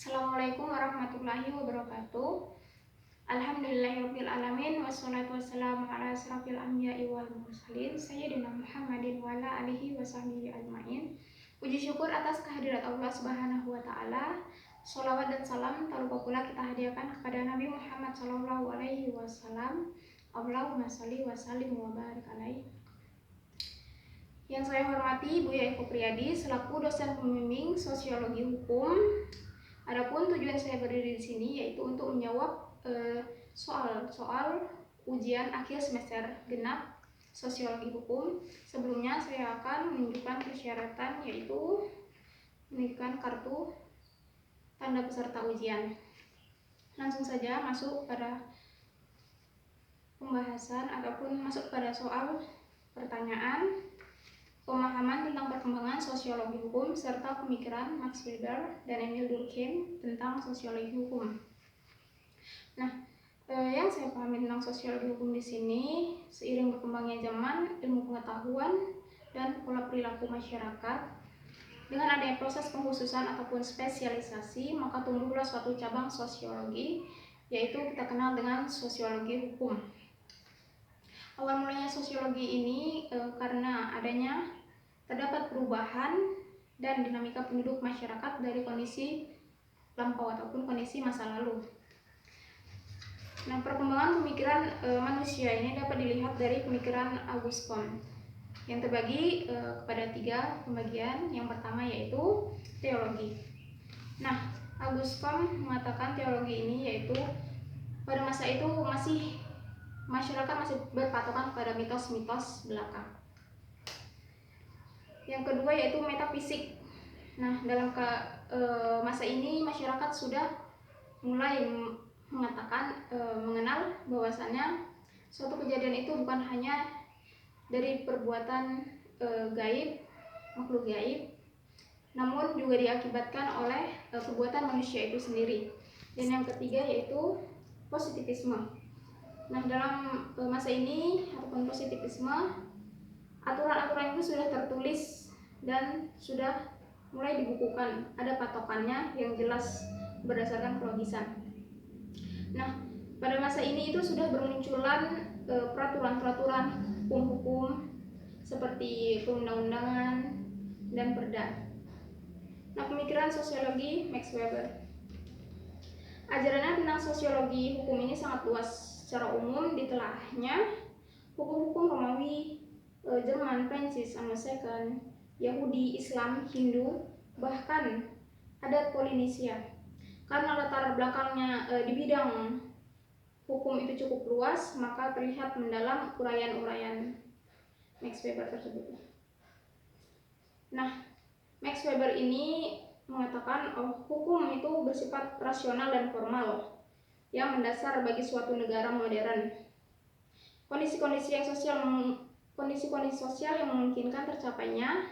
Assalamualaikum warahmatullahi wabarakatuh. Alhamdulillahirabbil alamin wassalatu wassalamu ala asrofil anbiya'i wal mursalin sayyidina Muhammadin wa ala alihi wasahbihi ajmain. Puji syukur atas kehadirat Allah Subhanahu wa taala. Sholawat dan salam tak lupa pula kita hadiahkan kepada Nabi Muhammad sallallahu alaihi wasallam. Allahumma shalli wa sallim wa barik alaihi. Yang saya hormati Buya Eko Priyadi selaku dosen pembimbing sosiologi hukum. Adapun tujuan saya berdiri di sini yaitu untuk menjawab soal-soal ujian akhir semester genap sosiologi hukum. Sebelumnya saya akan menunjukkan persyaratan, yaitu menunjukkan kartu tanda peserta ujian. Langsung saja masuk pada pembahasan ataupun masuk pada soal pertanyaan. Pemahaman tentang perkembangan sosiologi hukum serta pemikiran Max Weber dan Emil Durkheim tentang sosiologi hukum. Nah, yang saya pahami tentang sosiologi hukum di sini, seiring berkembangnya zaman, ilmu pengetahuan dan pola perilaku masyarakat, dengan adanya proses pengkhususan ataupun spesialisasi, maka tumbuhlah suatu cabang sosiologi, yaitu kita kenal dengan sosiologi hukum. Awal mulanya sosiologi ini karena adanya terdapat perubahan dan dinamika penduduk masyarakat dari kondisi lampau ataupun kondisi masa lalu. Nah, perkembangan pemikiran manusia ini dapat dilihat dari pemikiran Auguste Comte yang terbagi kepada 3 pembagian. Yang pertama yaitu teologi. Nah, Auguste Comte mengatakan teologi ini yaitu pada masa itu masyarakat masih berpatokan pada mitos-mitos belaka. Yang kedua yaitu metafisik. Nah, dalam masa ini masyarakat sudah mulai mengatakan mengenal bahwasannya suatu kejadian itu bukan hanya dari perbuatan gaib, makhluk gaib, namun juga diakibatkan oleh perbuatan manusia itu sendiri. Dan yang ketiga yaitu positivisme. Nah, dalam masa ini ataupun positivisme, aturan-aturan itu sudah tertulis dan sudah mulai dibukukan, ada patokannya yang jelas berdasarkan kelogisan. Nah, pada masa ini itu sudah bermunculan peraturan-peraturan hukum-hukum seperti perundang-undangan dan perda. Nah, pemikiran sosiologi Max Weber. Ajarannya tentang sosiologi hukum ini sangat luas. Secara umum ditelahnya hukum-hukum Romawi, Jerman, Prancis, Anglo-Saxon, Yahudi, Islam, Hindu, bahkan adat Polinesia. Karena latar belakangnya di bidang hukum itu cukup luas, maka terlihat mendalam uraian-uraian Max Weber tersebut. Nah, Max Weber ini mengatakan hukum itu bersifat rasional dan formal yang mendasar bagi suatu negara modern. Kondisi-kondisi sosial yang memungkinkan tercapainya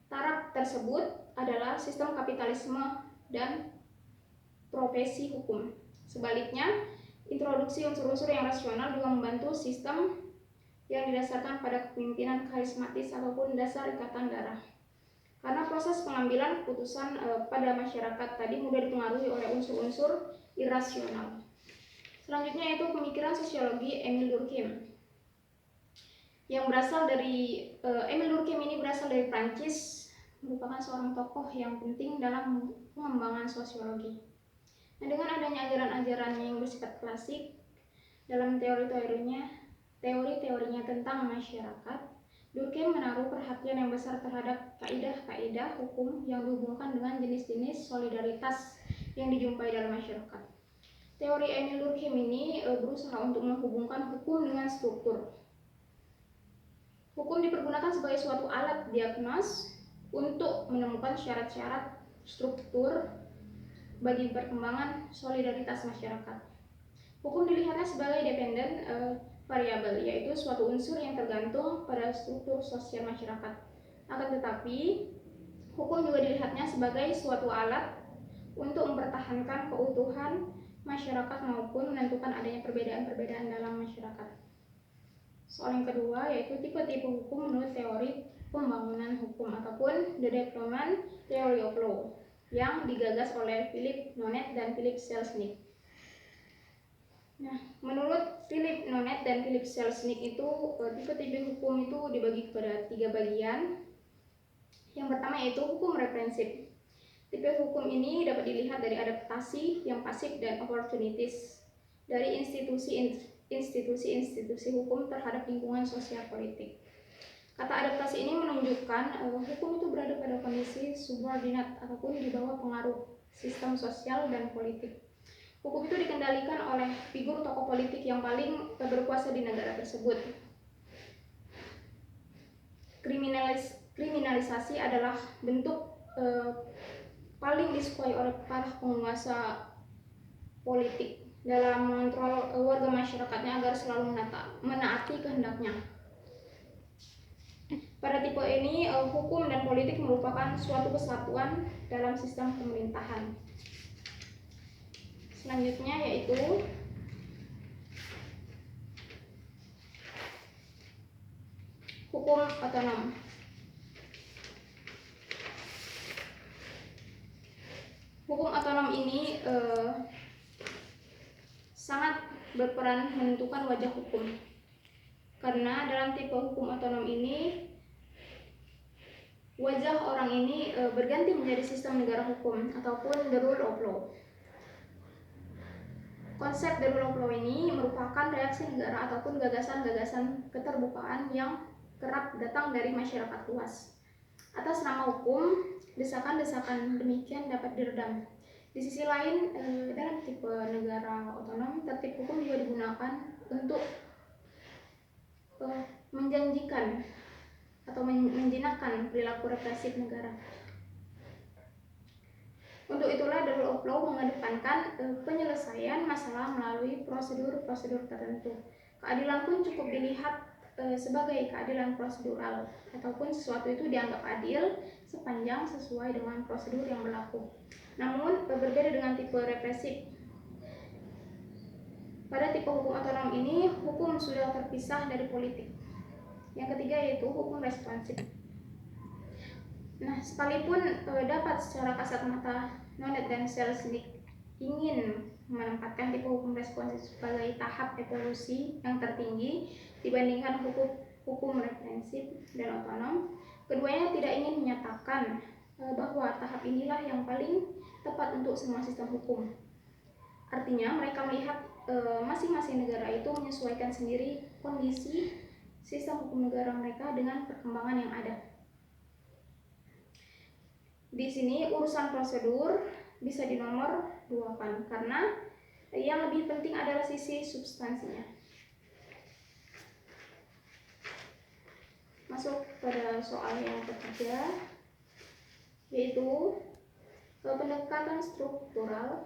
taraf tersebut adalah sistem kapitalisme dan profesi hukum. Sebaliknya, introduksi unsur-unsur yang rasional juga membantu sistem yang didasarkan pada kepemimpinan karismatis ataupun dasar ikatan darah. Karena proses pengambilan keputusan pada masyarakat tadi mudah dipengaruhi oleh unsur-unsur irasional. Selanjutnya yaitu pemikiran sosiologi Emil Durkheim. Yang berasal dari Emil Durkheim ini berasal dari Prancis, merupakan seorang tokoh yang penting dalam pengembangan sosiologi. Nah, dengan adanya ajaran-ajaran yang bersifat klasik dalam teori-teorinya tentang masyarakat, Durkheim menaruh perhatian yang besar terhadap kaidah-kaidah hukum yang dihubungkan dengan jenis-jenis solidaritas yang dijumpai dalam masyarakat. Teori Emil Durkheim ini berusaha untuk menghubungkan hukum dengan struktur. Hukum dipergunakan sebagai suatu alat diagnos untuk menemukan syarat-syarat struktur bagi perkembangan solidaritas masyarakat. Hukum dilihatnya sebagai dependen variabel, yaitu suatu unsur yang tergantung pada struktur sosial masyarakat. Akan tetapi, hukum juga dilihatnya sebagai suatu alat untuk mempertahankan keutuhan masyarakat maupun menentukan adanya perbedaan-perbedaan dalam masyarakat. Soal yang kedua yaitu tipe-tipe hukum menurut teori pembangunan hukum ataupun the development theory of law. yang digagas oleh Philip Nonet dan Philip Selznick. Nah, menurut Philip Nonet dan Philip Selznick itu tipe-tipe hukum itu dibagi kepada 3 bagian. Yang pertama yaitu hukum reprensif. Tipe hukum ini dapat dilihat dari adaptasi yang pasif dan opportunities dari institusi hukum terhadap lingkungan sosial politik. Kata adaptasi ini menunjukkan hukum itu berada pada kondisi subordinat ataupun di bawah pengaruh sistem sosial dan politik. Hukum itu dikendalikan oleh figur tokoh politik yang paling berkuasa di negara tersebut. Kriminalisasi adalah bentuk paling disukai oleh para penguasa politik dalam mengontrol warga masyarakatnya agar selalu menaati kehendaknya. Pada tipe ini, hukum dan politik merupakan suatu kesatuan dalam sistem pemerintahan. Selanjutnya yaitu hukum otonom. Hukum otonom ini sangat berperan menentukan wajah hukum. Karena dalam tipe hukum otonom ini wajah orang ini berganti menjadi sistem negara hukum ataupun the rule of law. Konsep the rule of law ini merupakan reaksi negara ataupun gagasan-gagasan keterbukaan yang kerap datang dari masyarakat luas. Atas nama hukum, desakan-desakan demikian dapat diredam. Di sisi lain, dalam tipe negara otonom, tertib hukum juga digunakan untuk menjanjikan atau menjinakkan perilaku represif negara. Untuk itulah the rule of law mengedepankan penyelesaian masalah melalui prosedur-prosedur tertentu. Keadilan pun cukup dilihat sebagai keadilan prosedural, ataupun sesuatu itu dianggap adil sepanjang sesuai dengan prosedur yang berlaku. Namun berbeda dengan tipe represif. Pada tipe hukum otonom ini, hukum sudah terpisah dari politik. Yang ketiga yaitu hukum responsif. Nah, sekalipun dapat secara kasat mata Nonet dan Selznick ingin menempatkan tipe hukum responsif sebagai tahap evolusi yang tertinggi dibandingkan hukum reprensif dan otonom, keduanya tidak ingin menyatakan bahwa tahap inilah yang paling tepat untuk semua sistem hukum. Artinya, mereka melihat masing-masing negara itu menyesuaikan sendiri kondisi sistem hukum negara mereka dengan perkembangan yang ada. Di sini urusan prosedur bisa dinomor duakan karena yang lebih penting adalah sisi substansinya. Masuk pada soal yang ketiga, yaitu pendekatan struktural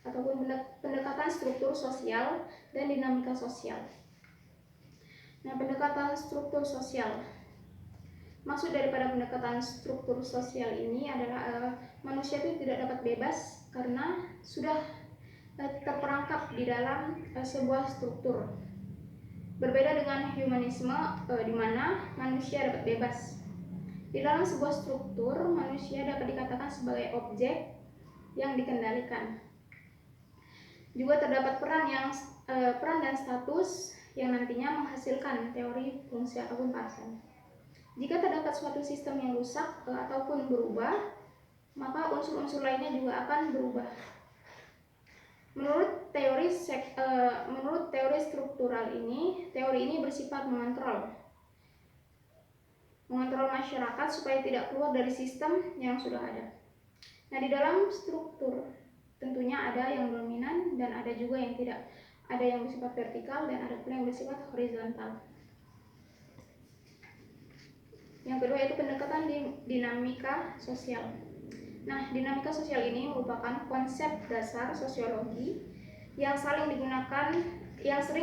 ataupun pendekatan struktur sosial dan dinamika sosial. Nah, pendekatan struktur sosial. Maksud daripada pendekatan struktur sosial ini adalah manusia itu tidak dapat bebas karena sudah terperangkap di dalam sebuah struktur. Berbeda dengan humanisme di mana manusia dapat bebas. Di dalam sebuah struktur, manusia dapat dikatakan sebagai objek yang dikendalikan. Juga terdapat peran dan status yang nantinya menghasilkan teori fungsi ataupun parsen. Jika terdapat suatu sistem yang rusak ataupun berubah, maka unsur-unsur lainnya juga akan berubah. Menurut teori struktural ini, teori ini bersifat mengontrol masyarakat supaya tidak keluar dari sistem yang sudah ada. Nah, di dalam struktur tentunya ada yang dominan dan ada juga yang tidak. Ada yang bersifat vertikal dan ada pula yang bersifat horizontal. Yang kedua yaitu pendekatan dinamika sosial. Nah, dinamika sosial ini merupakan konsep dasar sosiologi yang sering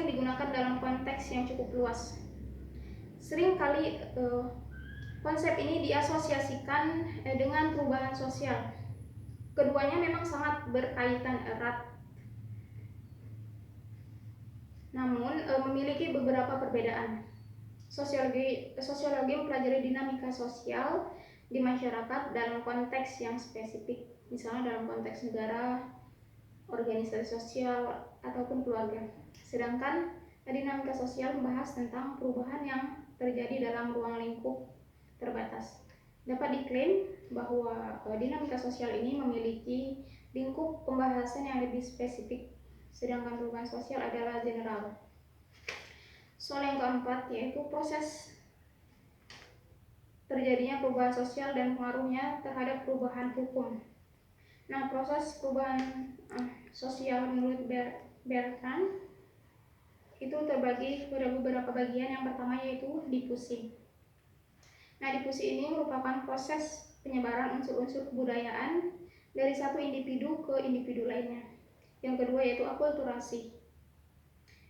digunakan dalam konteks yang cukup luas. Seringkali konsep ini diasosiasikan dengan perubahan sosial. Keduanya memang sangat berkaitan erat, namun memiliki beberapa perbedaan. Sosiologi mempelajari dinamika sosial di masyarakat dalam konteks yang spesifik. misalnya dalam konteks negara, organisasi sosial, ataupun keluarga. Sedangkan dinamika sosial membahas tentang perubahan yang terjadi dalam ruang lingkup terbatas. Dapat diklaim bahwa dinamika sosial ini memiliki lingkup pembahasan yang lebih spesifik, sedangkan perubahan sosial adalah general. Soal yang keempat yaitu proses terjadinya perubahan sosial dan pengaruhnya terhadap perubahan hukum. Nah, proses perubahan sosial menurut Bertrand itu terbagi pada beberapa bagian. Yang pertama yaitu difusi. Nah, difusi ini merupakan proses penyebaran unsur-unsur kebudayaan dari satu individu ke individu lainnya. Yang kedua yaitu akulturasi.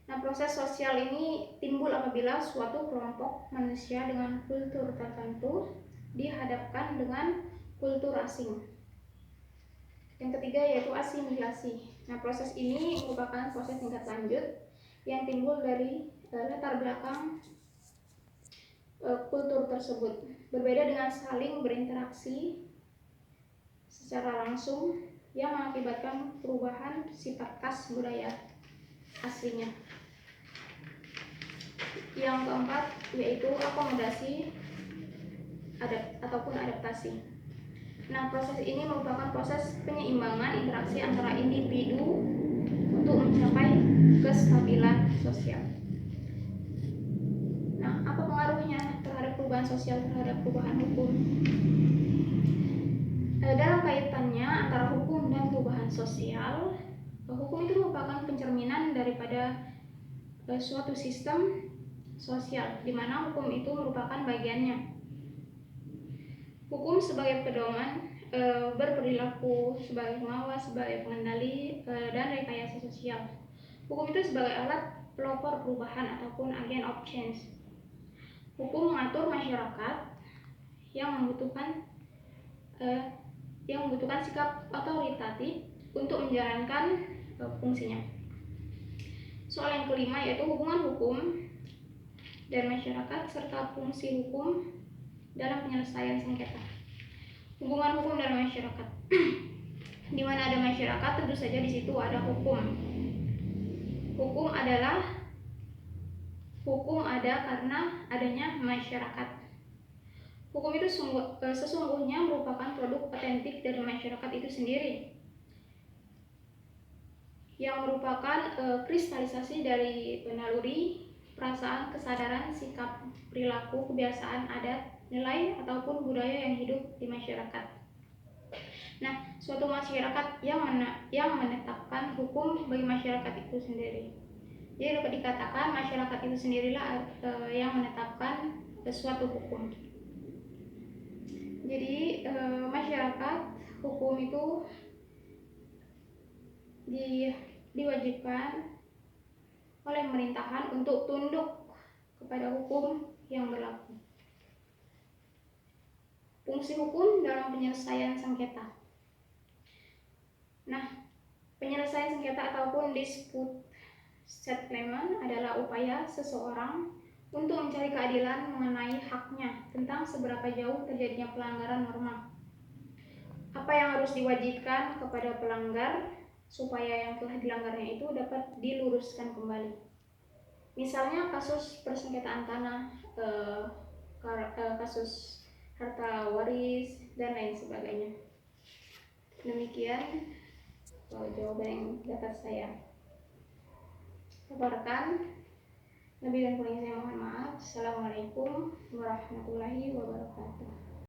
Nah, proses sosial ini timbul apabila suatu kelompok manusia dengan kultur tertentu dihadapkan dengan kultur asing. Yang ketiga yaitu asimilasi. Nah, proses ini merupakan proses tingkat lanjut yang timbul dari latar belakang kultur tersebut. Berbeda dengan saling berinteraksi secara langsung yang mengakibatkan perubahan sifat khas budaya aslinya. Yang keempat yaitu akomodasi ataupun adaptasi. Nah, proses ini merupakan proses penyeimbangan interaksi antara individu untuk mencapai kestabilan sosial. Nah, apa pengaruhnya terhadap perubahan sosial terhadap perubahan hukum? Dalam kaitannya antara hukum dan perubahan sosial, hukum itu merupakan pencerminan daripada suatu sistem sosial, di mana hukum itu merupakan bagiannya. Hukum sebagai pedoman, berperilaku sebagai pengawas, sebagai pengendali, dan rekayasa sosial. Hukum itu sebagai alat pelopor perubahan ataupun agent of change. Hukum mengatur masyarakat yang membutuhkan sikap otoritatif untuk menjalankan fungsinya. Soal yang kelima yaitu hubungan hukum dan masyarakat serta fungsi hukum dalam penyelesaian sengketa. Hubungan hukum dan masyarakat. Di mana ada masyarakat, tentu saja di situ ada hukum. Hukum ada karena adanya masyarakat. Hukum itu sesungguhnya merupakan produk otentik dari masyarakat itu sendiri, yang merupakan kristalisasi dari naluri, perasaan, kesadaran, sikap, perilaku, kebiasaan, adat, nilai, ataupun budaya yang hidup di masyarakat. Nah, suatu masyarakat yang menetapkan hukum bagi masyarakat itu sendiri. Jadi dapat dikatakan masyarakat itu sendirilah yang menetapkan suatu hukum. Jadi masyarakat hukum itu diwajibkan oleh pemerintahan untuk tunduk kepada hukum yang berlaku. Fungsi hukum dalam penyelesaian sengketa. Nah, penyelesaian sengketa ataupun dispute settlement adalah upaya seseorang untuk mencari keadilan mengenai haknya tentang seberapa jauh terjadinya pelanggaran norma. Apa yang harus diwajibkan kepada pelanggar supaya yang telah dilanggarnya itu dapat diluruskan kembali. Misalnya kasus persengketaan tanah, kasus harta waris, dan lain sebagainya. Demikian jawaban yang dapat saya paparkan. Lebih dan kurangnya saya mohon maaf. Assalamualaikum warahmatullahi wabarakatuh.